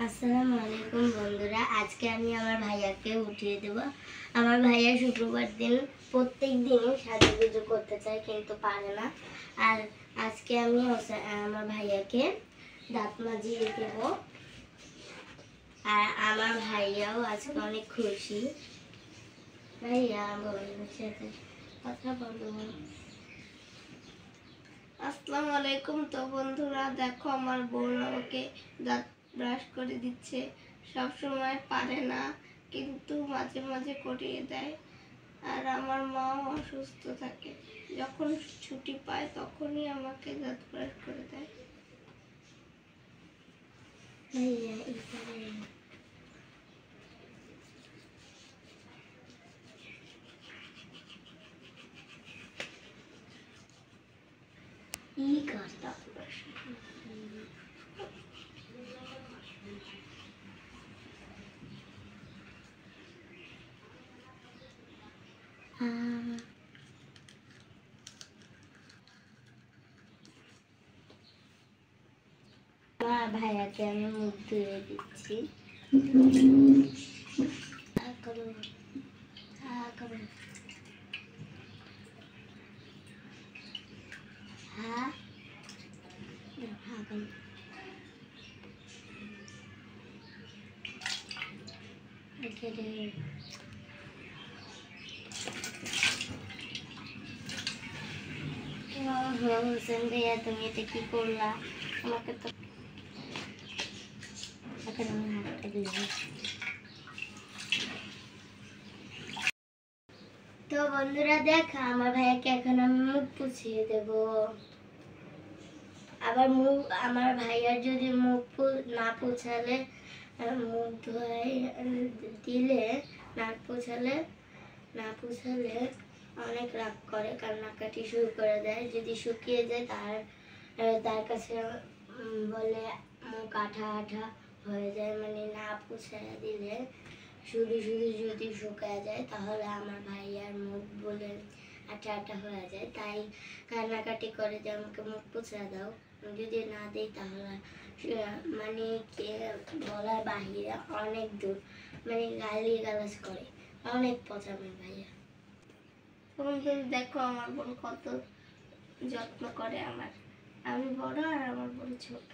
আসসালামু আলাইকুম বন্ধুরা, আজকে আমি আমার ভাইয়াকে উঠিয়ে দেব। আমার ভাইয়া শুক্রবার দিন প্রত্যেক দিনই সাজুগুজু করতে চায় কিন্তু পারে না। আর আজকে আমি আমার ভাইয়াকে দাঁত মাজিয়ে দেব। আর আমার ভাইয়াও আজকে অনেক খুশি। ভাইয়া বন্ধুদের সাথে কথা বলবো। আসসালামু আলাইকুম। তো বন্ধুরা দেখো, আমার বোন আমাকে দাঁত ব্রাশ করে দিচ্ছে। সব সময় পারে না, কিন্তু মাঝে মাঝে করিয়ে দেয়। আর আমার মাও অসুস্থ থাকে, যখন ছুটি পায় তখনই আমাকে দাঁত ব্রাশ করে দেয়। ভাইয়া করতে ভাইয়াকে আমি মুখ ধুয়ে দিচ্ছি। হোসেন ভাইয়া, তুমি এটা কি করলা? আমাকে তো এখন আমি হাতটা দিলাম। তো বন্ধুরা দেখা, আমার ভাইয়াকে এখন আমি মুখ পুছিয়ে দেব। আবার আমার ভাইয়ার যদি মুখ না পুছালে, মুখ ধোয়াই দিলে না পুছালে অনেক রাগ করে, কান্নাকাটি শুরু করে দেয়। যদি শুকিয়ে যায় তার কাছে বলে মুখ আঠা আঠা হয়ে যায়, মানে না পুছাইয়া দিলে শুধু শুধু যদি শুকায় যায় তাহলে আমার ভাইয়ার মুখ বলে আঠা আঠা হয়ে যায়। তাই কান্নাকাটি করে যে আমাকে মুখ পুছা দাও। যদি না দিই তাহলে মানে বলার বাহিরে অনেক দূর, মানে গালি গালাজ করে, অনেক পচা আমার ভাইয়া। বন্ধুরা দেখো, আমার বোন কত যত্ন করে আমার। আমি বড় আর আমার বোন ছোট।